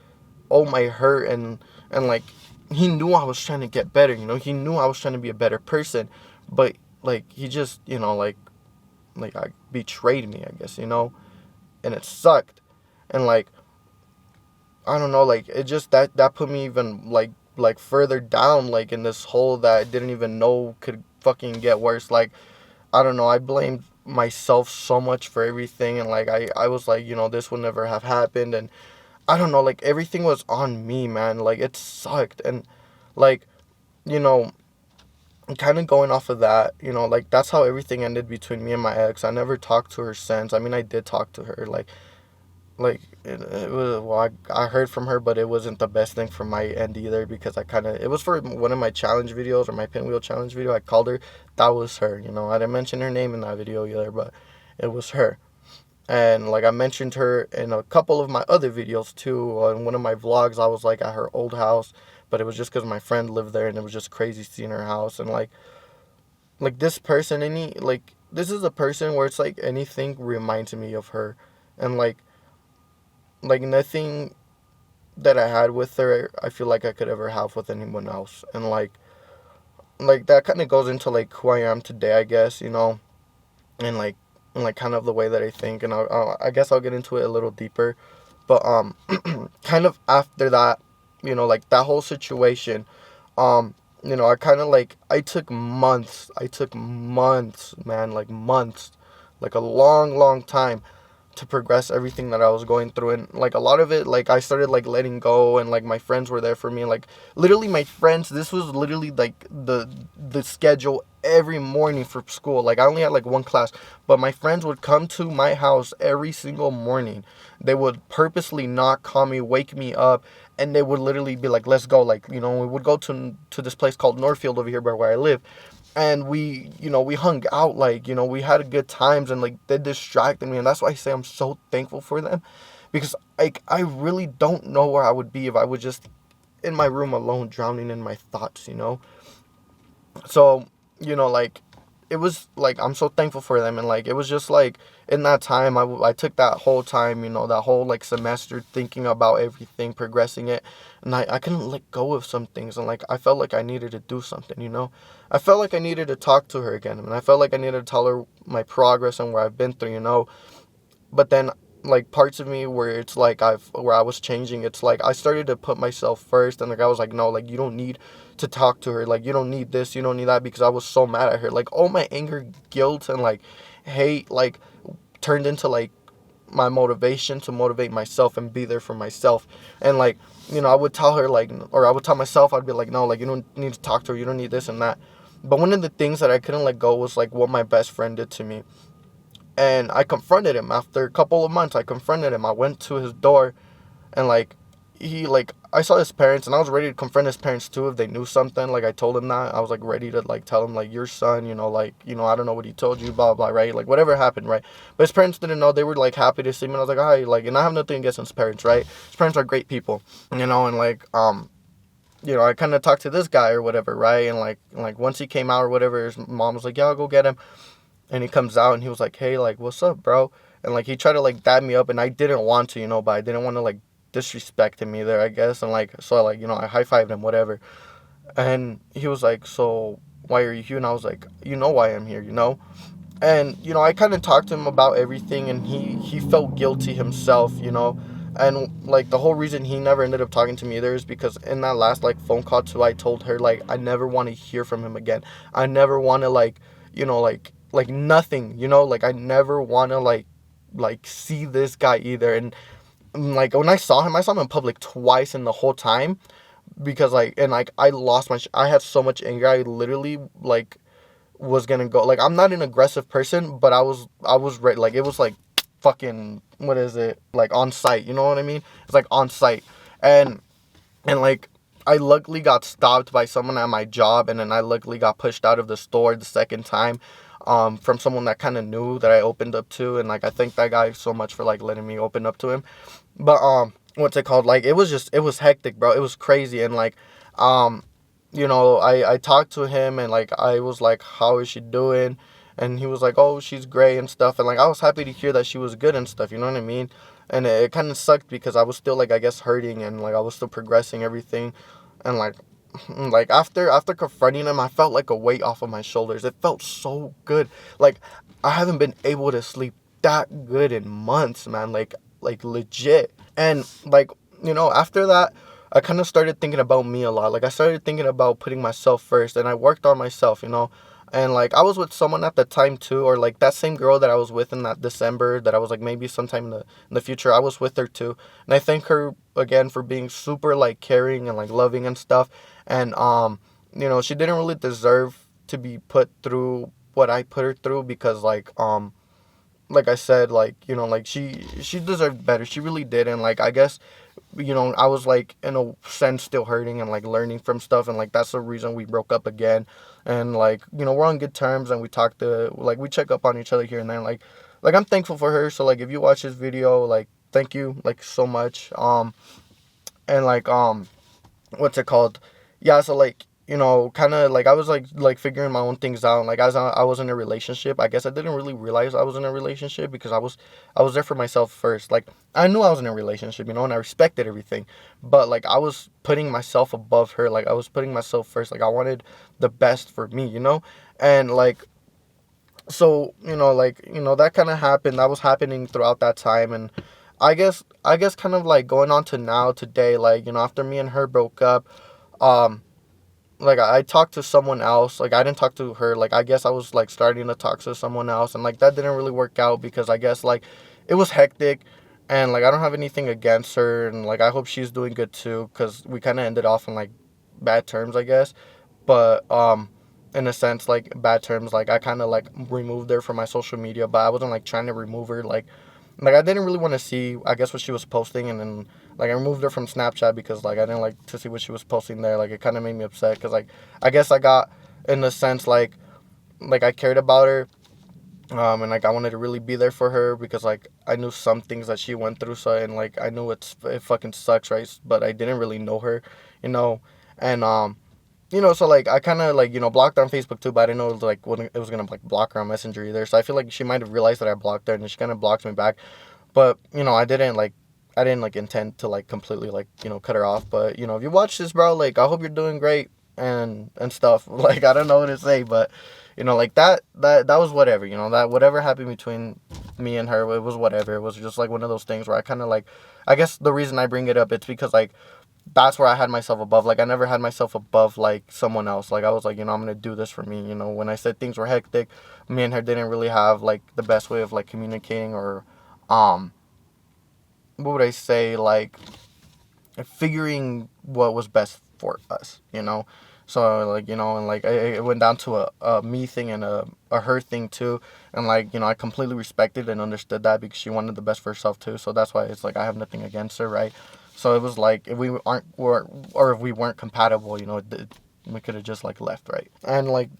oh, my hurt, and like, he knew I was trying to get better, he knew I was trying to be a better person. But, like, he just, like, I betrayed me, I guess, and it sucked. And, like, I don't know, like, it just, that put me even, like further down, like, in this hole that I didn't even know could fucking get worse. Like, I don't know, I blamed myself so much for everything. And, like, I was like, this would never have happened. And I don't know, like, everything was on me, man. Like, it sucked. And, like, you know, kind of going off of that, like, that's how everything ended between me and my ex. I never talked to her since. I mean, I did talk to her, like, it was, well, I heard from her, but it wasn't the best thing from my end either, because it was for one of my challenge videos, or my pinwheel challenge video. I called her. That was her, I didn't mention her name in that video either, but it was her. And, like, I mentioned her in a couple of my other videos too. In one of my vlogs, I was, like, at her old house, but it was just because my friend lived there, and it was just crazy seeing her house. And, like, this person, this is a person where it's like anything reminds me of her. And, like, nothing that I had with her, I feel like I could ever have with anyone else. And, like that kind of goes into, like, who I am today, I guess, and, like kind of the way that I think. And I guess I'll get into it a little deeper. But kind of after that, like, that whole situation, I kind of, like, I took months, man, like, months, like, a long time to progress everything that I was going through. And, like, a lot of it, like, I started, like, letting go. And, like, my friends were there for me. And, like, literally my friends, this was literally, like, the schedule every morning for school. Like, I only had, like, one class, but my friends would come to my house every single morning. They would purposely not call me, wake me up, and they would literally be like, let's go. Like, we would go to this place called Northfield over here by where I live. And we hung out, like, we had good times. And, like, they distracted me. And that's why I say I'm so thankful for them, because, like, I really don't know where I would be if I was just in my room alone, drowning in my thoughts. So, like, it was, like, I'm so thankful for them. And, like, it was just, like, in that time, I took that whole time, that whole, like, semester, thinking about everything, progressing it. And I couldn't let go of some things. And, like, I felt like I needed to do something. I felt like I needed to talk to her again. And I felt like I needed to tell her my progress and where I've been through. But then, like, parts of me where it's like where I was changing, it's like I started to put myself first. And, like, I was like, no, like, you don't need to talk to her. Like, you don't need this, you don't need that, because I was so mad at her. Like, all my anger, guilt, and, like, hate, like, turned into, like, my motivation to motivate myself and be there for myself. And, like, I would tell her, like, or I would tell myself, I'd be like, no, like, you don't need to talk to her, you don't need this and that. But one of the things that I couldn't let go was, like, what my best friend did to me. And I confronted him after a couple of months. I confronted him. I went to his door, and, like, I saw his parents, and I was ready to confront his parents too if they knew something. Like, I told him that. I was, like, ready to, like, tell him, like, your son, like, I don't know what he told you, blah, blah, right? Like, whatever happened, right? But his parents didn't know. They were, like, happy to see me. And I was like, hi, like, and I have nothing against his parents, right? His parents are great people, and, like, I kind of talked to this guy or whatever, right? And, like, once he came out or whatever, his mom was like, yeah, I'll go get him. And he comes out, and he was like, hey, like, what's up, bro? and like he tried to like dab me up, and I didn't want to, but I didn't want to like disrespect him either, I guess. And like so like I high-fived him, whatever. And he was like, so why are you here? And I was like, you know why I'm here, And I kind of talked to him about everything, and he felt guilty himself. And like the whole reason he never ended up talking to me either is because in that last like phone call too, I told her like I never want to hear from him again. I never want to like nothing, like I never want to like see this guy either. And like when I saw him in public twice in the whole time, because like and like I lost I had so much anger. I literally like was gonna go, like I'm not an aggressive person, but I was ready. Like it was like fucking, what is it, like on site, you know what I mean? It's like on site. And like I luckily got stopped by someone at my job, and then I luckily got pushed out of the store the second time, from someone that kind of knew that I opened up to. And like I thank that guy so much for like letting me open up to him. But what's it called, like it was hectic, bro. It was crazy. And like I talked to him, and like I was like, how is she doing? And he was like, oh, she's great and stuff. And like I was happy to hear that she was good and stuff, you know what I mean? And it kind of sucked because I was still like, I guess, hurting, and like I was still progressing everything. And like after confronting him, I felt like a weight off of my shoulders. It felt so good. Like I haven't been able to sleep that good in months, man. Like legit. And like after that, I kind of started thinking about me a lot. Like I started thinking about putting myself first, and I worked on myself. And like I was with someone at the time too, or like that same girl that I was with in that December, that I was like maybe sometime in the future, I was with her too. And I thank her again for being super like caring and like loving and stuff. And she didn't really deserve to be put through what I put her through, because like I said, like like she deserved better. She really did. And like I guess I was like in a sense still hurting and like learning from stuff, and like that's the reason we broke up again. And like we're on good terms, and we talk to like we check up on each other here and there. Like I'm thankful for her. So like if you watch this video, like thank you like so much. And like what's it called? Yeah, so like kind of like I was like figuring my own things out. Like as I was in a relationship, I guess I didn't really realize I was in a relationship, because I was there for myself first. Like I knew I was in a relationship, and I respected everything, but like I was putting myself above her. Like I was putting myself first. Like I wanted the best for me. And like so that kind of happened. That was happening throughout that time. And I guess kind of like going on to now today, like after me and her broke up, um like I talked to someone else. Like I didn't talk to her. Like I guess I was like starting to talk to someone else, and like that didn't really work out, because I guess like it was hectic. And like I don't have anything against her, and like I hope she's doing good too, because we kind of ended off on like bad terms, I guess. But in a sense, like bad terms, like I kind of like removed her from my social media, but I wasn't like trying to remove her. Like I didn't really want to see, I guess, what she was posting. And then like I removed her from Snapchat, because like I didn't like to see what she was posting there. Like it kind of made me upset, because like I guess I got, in a sense, like I cared about her, and like I wanted to really be there for her, because like I knew some things that she went through. So, and like I knew it fucking sucks, right? But I didn't really know her, you know. And so like I kind of like blocked her on Facebook too, but I didn't know it was gonna like block her on Messenger either. So I feel like she might have realized that I blocked her, and then she kind of blocked me back. But I didn't like intend to like completely like cut her off. But if you watch this, bro, like I hope you're doing great and stuff. Like I don't know what to say, but like that was whatever. That whatever happened between me and her, it was whatever. It was just like one of those things where I kind of like, I guess the reason I bring it up, it's because like that's where I had myself above. Like I never had myself above like someone else. Like I was like, I'm gonna do this for me. When I said things were hectic, me and her didn't really have like the best way of like communicating, or what would I say, like figuring what was best for us. So like and like it went down to a me thing and a her thing too. And like I completely respected and understood that, because she wanted the best for herself too. So that's why it's like I have nothing against her, right? So it was like if we aren't or if we weren't compatible, we could have just like left, right? And like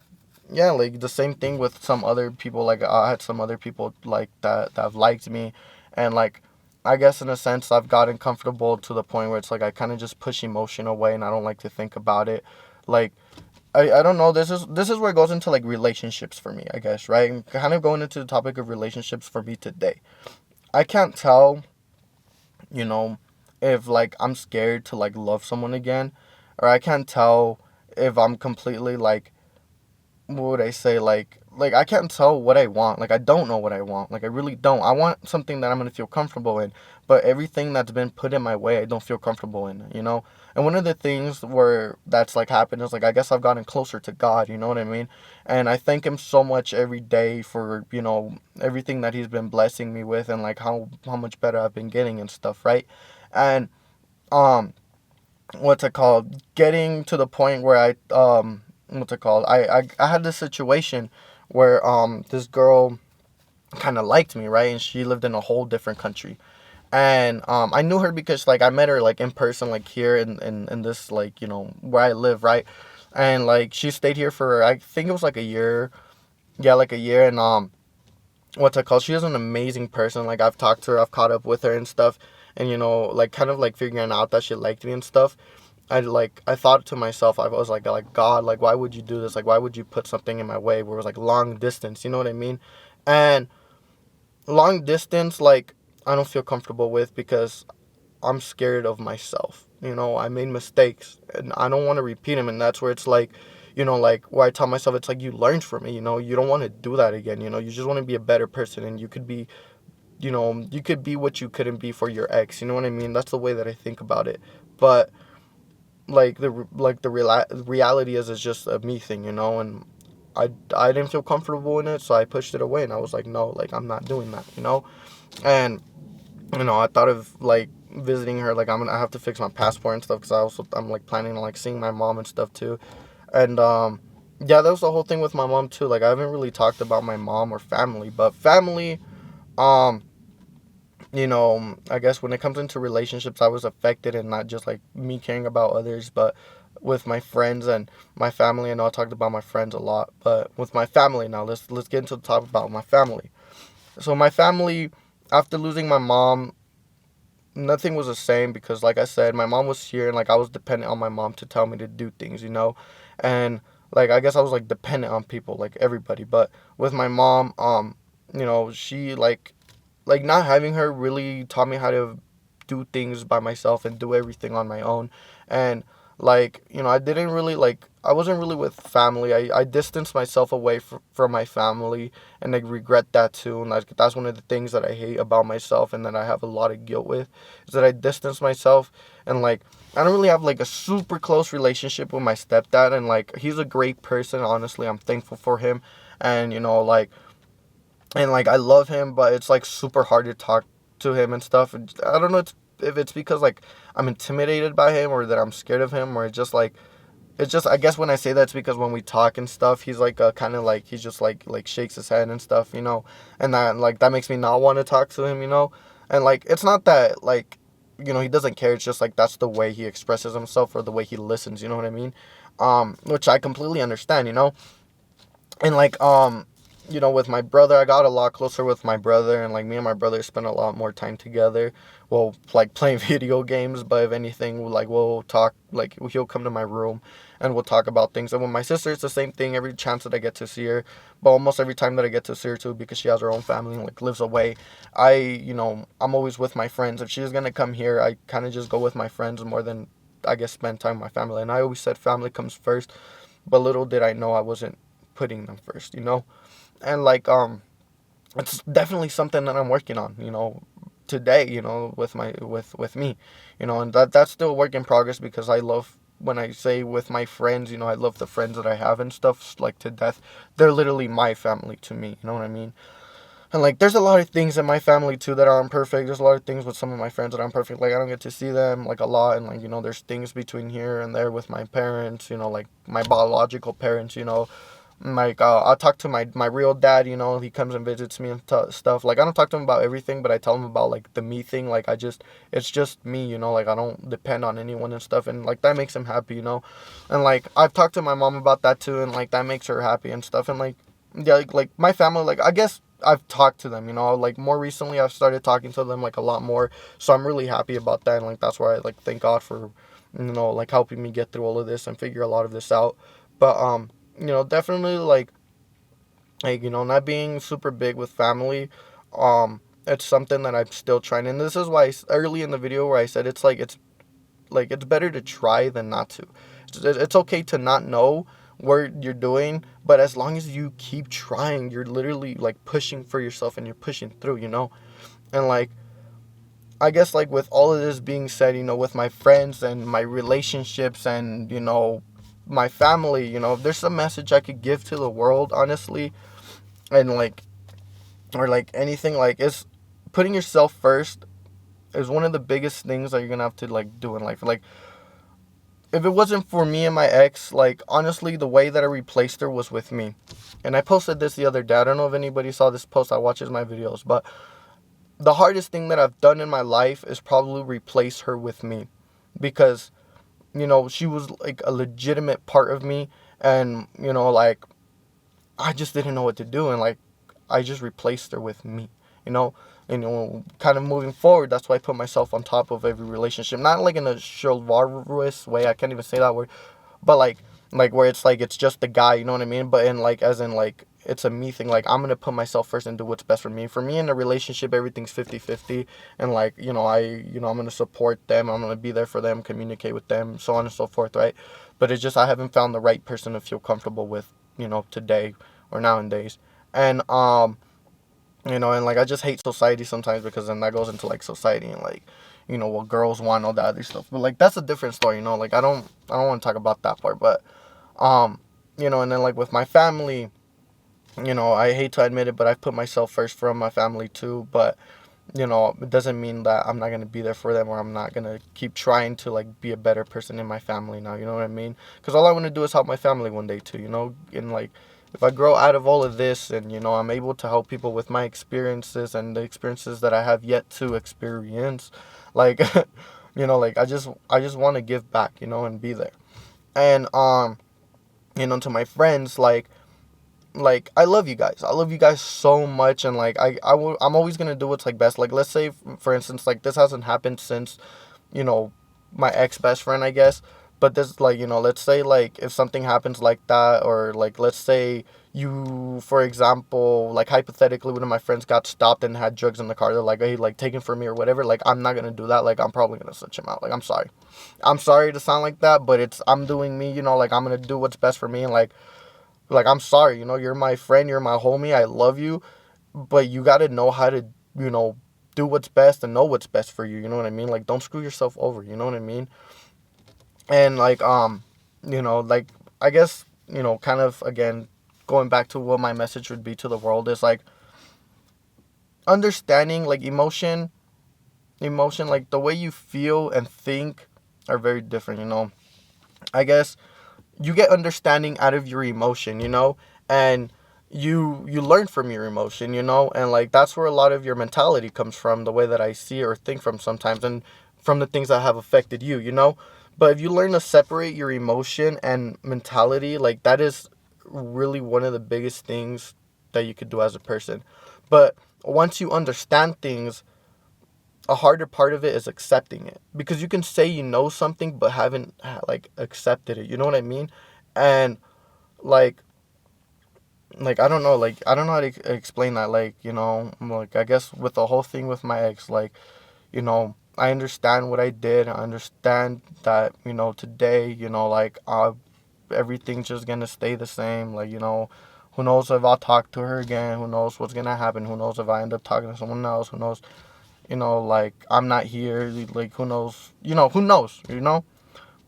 yeah, like the same thing with some other people. Like I had some other people like that have liked me, and like I guess in a sense I've gotten comfortable to the point where it's like I kind of just push emotion away, and I don't like to think about it. Like I don't know. This is where it goes into like relationships for me, I guess, right? I'm kind of going into the topic of relationships for me today. I can't tell, you know, if like I'm scared to like love someone again, or I can't tell if I'm completely like, what would I say, like I can't tell what I want. Like I don't know what I want. Like I really don't. I want something that I'm gonna feel comfortable in, but everything that's been put in my way, I don't feel comfortable in. And one of the things where that's like happened is like I guess I've gotten closer to God. You know what I mean? And I thank Him so much every day for everything that He's been blessing me with, and like how much better I've been getting and stuff, right? And um what's it called, getting to the point where what's it called, I had this situation where this girl kind of liked me, right? And she lived in a whole different country. And I knew her because like I met her like in person, like here in this, like, where I live, right? And like she stayed here for, I think it was like a year. Yeah, like a year. And what's it called, she is an amazing person. Like I've talked to her, I've caught up with her and stuff, and like kind of like figuring out that she liked me and stuff. I thought to myself, I was like God, like why would you do this? Like why would you put something in my way where it was like long distance? You know what I mean? And long distance, like I don't feel comfortable with because I'm scared of myself. I made mistakes and I don't want to repeat them. And that's where it's like, like where I tell myself, it's like you learned from me. You don't want to do that again. You just want to be a better person, and you could be what you couldn't be for your ex. You know what I mean? That's the way that I think about it. But the reality is it's just a me thing, and I didn't feel comfortable in it, so I pushed it away, and I was like, no, like I'm not doing that. And I thought of like visiting her. Like I have to fix my passport and stuff, because I'm like planning on like seeing my mom and stuff too. And yeah, that was the whole thing with my mom too. Like I haven't really talked about my mom or family, but family, um I guess when it comes into relationships, I was affected, and not just like me caring about others, but with my friends and my family. I know I talked about my friends a lot, but with my family now, let's get into the topic about my family. So my family, after losing my mom, nothing was the same, because like I said, my mom was here, and like I was dependent on my mom to tell me to do things. And like I guess I was like dependent on people, like everybody. But with my mom, she like not having her really taught me how to do things by myself and do everything on my own. And like I didn't really like, I wasn't really with family. I distanced myself away from my family, and I regret that too. And like that's one of the things that I hate about myself, and that I have a lot of guilt with, is that I distanced myself. And like I don't really have like a super close relationship with my stepdad, and like he's a great person, honestly. I'm thankful for him. And I love him, but it's like super hard to talk to him and stuff. And I don't know if it's because like I'm intimidated by him, or that I'm scared of him, or it's just I guess when I say that, it's because when we talk and stuff, he's like kind of like, he's just like shakes his head and stuff. And that makes me not want to talk to him. And like it's not that like he doesn't care. It's just like that's the way he expresses himself, or the way he listens. You know what I mean? Which I completely understand. And like with my brother, I got a lot closer with my brother, and like me and my brother spent a lot more time together. Well, like playing video games, but if anything, like we'll talk. Like he'll come to my room, and we'll talk about things. And with my sister, it's the same thing. Every chance that I get to see her, but almost every time that I get to see her too, because she has her own family and like lives away. I'm always with my friends. If she's gonna come here, I kind of just go with my friends more than, I guess, spend time with my family. And I always said family comes first, but little did I know I wasn't putting them first. And like it's definitely something that I'm working on, today, with with me. And that's still a work in progress, because I love, when I say with my friends, I love the friends that I have and stuff, like to death. They're literally my family to me. You know what I mean? And like there's a lot of things in my family too that are imperfect. There's a lot of things with some of my friends that are imperfect. Like I don't get to see them like a lot, and like there's things between here and there with my parents, like my biological parents. Like I talk to my real dad. He comes and visits me and stuff. Like I don't talk to him about everything, but I tell him about like the me thing. Like it's just me. Like I don't depend on anyone and stuff, and like that makes him happy. And like I've talked to my mom about that too, and like that makes her happy and stuff. And like yeah, like my family, like I guess I've talked to them. Like more recently I've started talking to them like a lot more, so I'm really happy about that. And like that's why I like thank God for like helping me get through all of this and figure a lot of this out. But definitely like not being super big with family. It's something that I'm still trying, and this is why early in the video where I said it's better to try than not to. It's okay to not know what you're doing, but as long as you keep trying, you're literally like pushing for yourself and you're pushing through, and like I guess like with all of this being said, with my friends and my relationships and my family, if there's a message I could give to the world, honestly, and like or like anything, like it's putting yourself first is one of the biggest things that you're gonna have to like do in life. Like if it wasn't for me and my ex, like honestly, the way that I replaced her was with me. And I posted this the other day. I don't know if anybody saw this post that watches my videos, but the hardest thing that I've done in my life is probably replace her with me, because she was like a legitimate part of me, and like I just didn't know what to do, and like I just replaced her with me, you know. And kind of moving forward, that's why I put myself on top of every relationship, not like in a chivalrous way. I can't even say that word, but like where it's like it's just the guy, you know what I mean? But in like as in like it's a me thing. Like I'm gonna put myself first and do what's best for me. For me in a relationship, everything's 50-50, and like I'm gonna support them. I'm gonna be there for them, communicate with them, so on and so forth, right? But it's just I haven't found the right person to feel comfortable with, today or nowadays, and and like I just hate society sometimes, because then that goes into like society and like what girls want, all that other stuff. But like that's a different story, like I don't want to talk about that part. But um and then like with my family, I hate to admit it, but I've put myself first from my family too. But it doesn't mean that I'm not gonna be there for them, or I'm not gonna keep trying to like be a better person in my family now. You know what I mean? Because all I want to do is help my family one day too. And like if I grow out of all of this, and I'm able to help people with my experiences and the experiences that I have yet to experience, like like I just want to give back, and be there. And to my friends, like I love you guys. I love you guys so much, and like I'm always gonna do what's like best. Like let's say for instance, like this hasn't happened since you know my ex best friend, I guess. But this like let's say like if something happens like that, or like let's say you, for example, like hypothetically, one of my friends got stopped and had drugs in the car. They're like, hey, like take him from me or whatever. Like I'm not gonna do that. Like I'm probably gonna switch him out. Like I'm sorry to sound like that, but I'm doing me. Like I'm gonna do what's best for me, and like I'm sorry, you're my friend, you're my homie, I love you, but you got to know how to, do what's best and know what's best for you, you know what I mean? Like don't screw yourself over, you know what I mean? And like like I guess, kind of again going back to what my message would be to the world is like understanding like emotion like the way you feel and think are very different, I guess you get understanding out of your emotion, and you learn from your emotion, and like that's where a lot of your mentality comes from, the way that I see or think from sometimes, and from the things that have affected you, But if you learn to separate your emotion and mentality, like that is really one of the biggest things that you could do as a person. But once you understand things, a harder part of it is accepting it, because you can say you know something but haven't like accepted it, you know what I mean? And like I don't know, like I don't know how to explain that, like like I guess with the whole thing with my ex, like I understand what I did. I understand that today, like everything's just gonna stay the same, like who knows if I'll talk to her again, who knows what's gonna happen, who knows if I end up talking to someone else, who knows, like I'm not here, like who knows,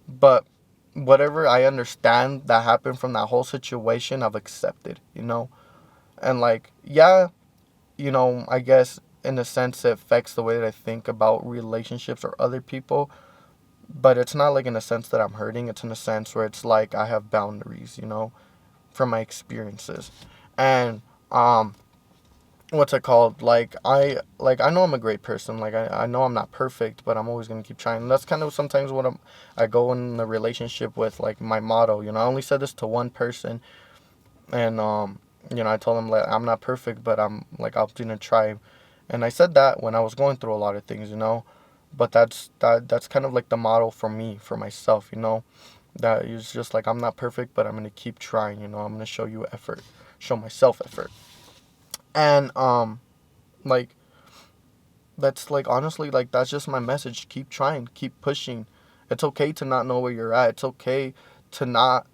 but whatever I understand that happened from that whole situation, I've accepted, and like yeah, I guess in a sense it affects the way that I think about relationships or other people, but it's not like in a sense that I'm hurting. It's in a sense where it's like I have boundaries, from my experiences, and what's it called, like I know I'm a great person, like I know I'm not perfect, but I'm always gonna keep trying. And that's kind of sometimes what I go in the relationship with, like my motto, I only said this to one person, and I told him like I'm not perfect, but I'm like I'm gonna try. And I said that when I was going through a lot of things, but that's kind of like the motto for me, for myself, That is just like, I'm not perfect, but I'm gonna keep trying. I'm gonna show you effort, show myself effort, and like that's like honestly like that's just my message. Keep trying, keep pushing. It's okay to not know where you're at. It's okay to not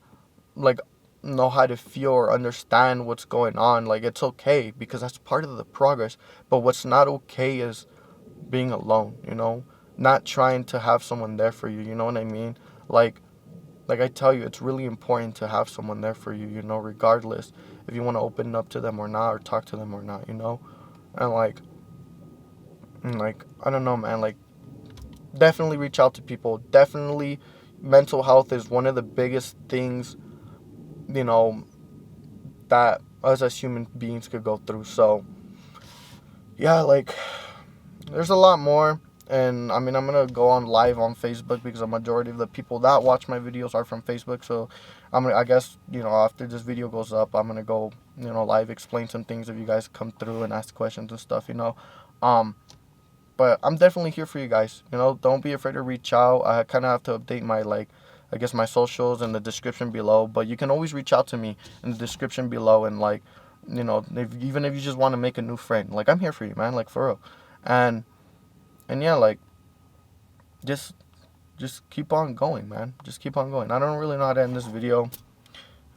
like know how to feel or understand what's going on. Like it's okay because that's part of the progress. But what's not okay is being alone, not trying to have someone there for you, you know what I mean? Like I tell you, it's really important to have someone there for you, regardless if you want to open up to them or not, or talk to them or not, And like I don't know, man, like definitely reach out to people. Definitely mental health is one of the biggest things, you know, that us as human beings could go through. So, yeah, like there's a lot more. And I mean, I'm gonna go on live on Facebook because a majority of the people that watch my videos are from Facebook. So, I guess after this video goes up, I'm gonna go live, explain some things if you guys come through and ask questions and stuff. But I'm definitely here for you guys. Don't be afraid to reach out. I kind of have to update my I guess my socials in the description below. But you can always reach out to me in the description below, and even if you just want to make a new friend, like I'm here for you, man. Like for real, and yeah, like just keep on going, man. Just keep on going. I don't really know how to end this video.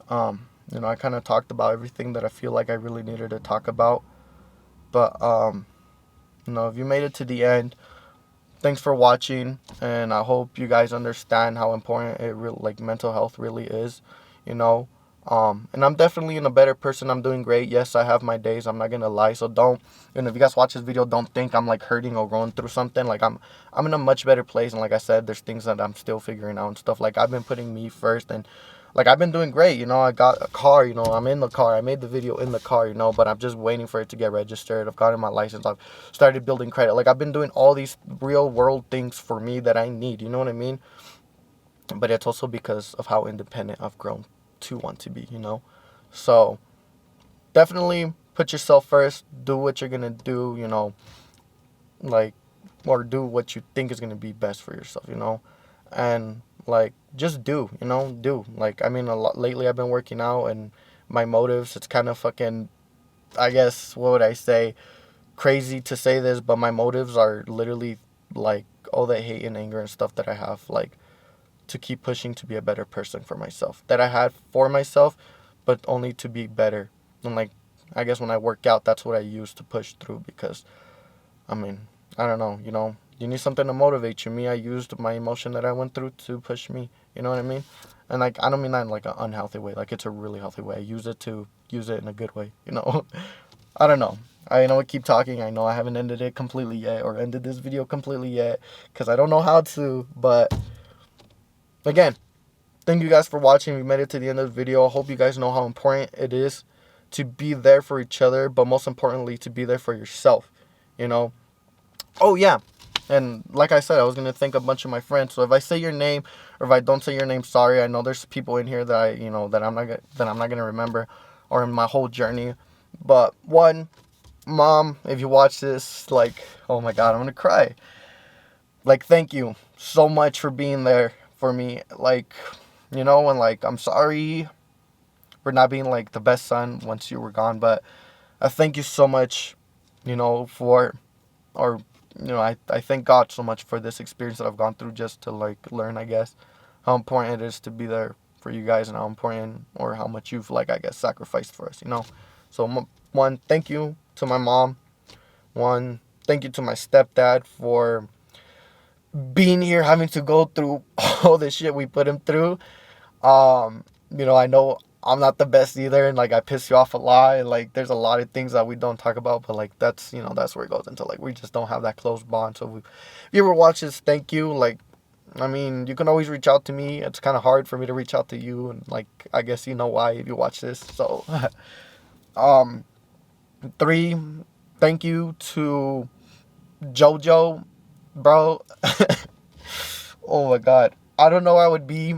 I kind of talked about everything that I feel like I really needed to talk about. But if you made it to the end, thanks for watching, and I hope you guys understand how important mental health really is, and I'm definitely in a better person. I'm doing great. Yes, I have my days. I'm not gonna lie. So don't, if you guys watch this video, don't think I'm like hurting or going through something. Like I'm in a much better place, and like I said, there's things that I'm still figuring out and stuff. Like I've been putting me first, and like I've been doing great. I got a car. I'm in the car. I made the video in the car. But I'm just waiting for it to get registered. I've gotten my license. I've started building credit. Like I've been doing all these real world things for me that I need. You know what I mean? But it's also because of how independent I've grown to want to be. So definitely put yourself first. Do what you're gonna do. Like, or do what you think is gonna be best for yourself. And like just do. Like I mean, a lot lately I've been working out, and my motives, it's kind of fucking, I guess, what would I say, crazy to say this, but my motives are literally like all the hate and anger and stuff that I have, like to keep pushing to be a better person for myself, that I had for myself, but only to be better. And like I guess when I work out, that's what I use to push through, because I mean, I don't know, you need something to motivate you. Me, I used my emotion that I went through to push me. You know what I mean? And like I don't mean that in like an unhealthy way. Like it's a really healthy way. I use it in a good way. I don't know. I know I keep talking. I know I haven't ended it completely yet, or ended this video completely yet, because I don't know how to. But again, thank you guys for watching. We made it to the end of the video. I hope you guys know how important it is to be there for each other, but most importantly, to be there for yourself. Oh yeah, and like I said, I was gonna thank a bunch of my friends. So if I say your name, or if I don't say your name, sorry. I know there's people in here that that I'm not gonna remember, or in my whole journey. But one, Mom, if you watch this, like, oh my God, I'm gonna cry. Like, thank you so much for being there for me. Like, and like I'm sorry for not being like the best son once you were gone, but I thank you so much, for, or I thank God so much for this experience that I've gone through, just to like learn, I guess, how important it is to be there for you guys, and how important, or how much you've like, I guess, sacrificed for us, So one, thank you to my mom. One, thank you to my stepdad for being here, having to go through all the shit we put him through. I know I'm not the best either, and like I piss you off a lot, and like there's a lot of things that we don't talk about, but like that's that's where it goes into, like we just don't have that close bond. So if you ever watch this, thank you. Like, I mean, you can always reach out to me. It's kind of hard for me to reach out to you, and like I guess you know why if you watch this. So three, thank you to Jojo, bro. Oh my God, I don't know where I would be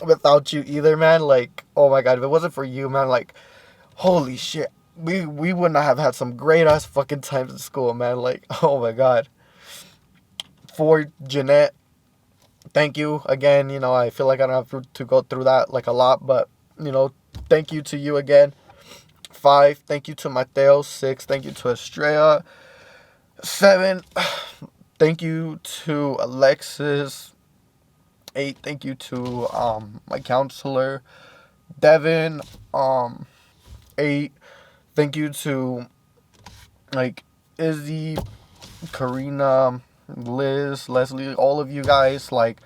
without you either, man. Like, oh my God, if it wasn't for you, man, like, holy shit, we wouldn't have had some great ass fucking times in school, man. Like, oh my God. For Jeanette, thank you again. I feel like I don't have to go through that like a lot, but thank you to you again. 5, thank you to Mateo. 6, thank you to Estrella. 7, thank you to Alexis. 8, thank you to my counselor, Devin. 8, thank you to like Izzy, Karina, Liz, Leslie, all of you guys. Like,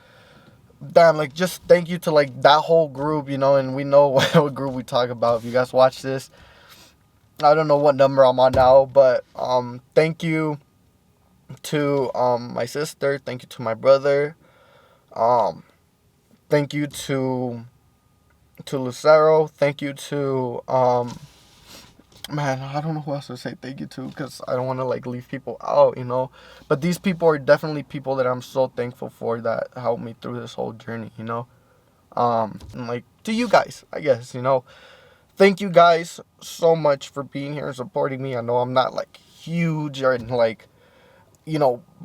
damn, like, just thank you to like that whole group, and we know what group we talk about. If you guys watch this, I don't know what number I'm on now, but thank you to my sister, thank you to my brother, thank you to Lucero, thank you to man, I don't know who else to say thank you to, because I don't want to like leave people out, but these people are definitely people that I'm so thankful for, that helped me through this whole journey, and like to you guys, I guess, thank you guys so much for being here and supporting me. I know I'm not like huge or like,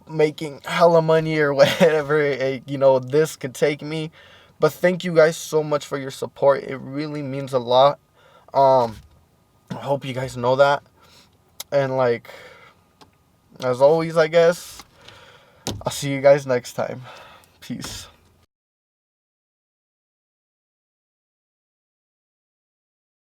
making hella money or whatever, this could take me. But thank you guys so much for your support. It really means a lot. I hope you guys know that. And like, as always, I guess, I'll see you guys next time. Peace.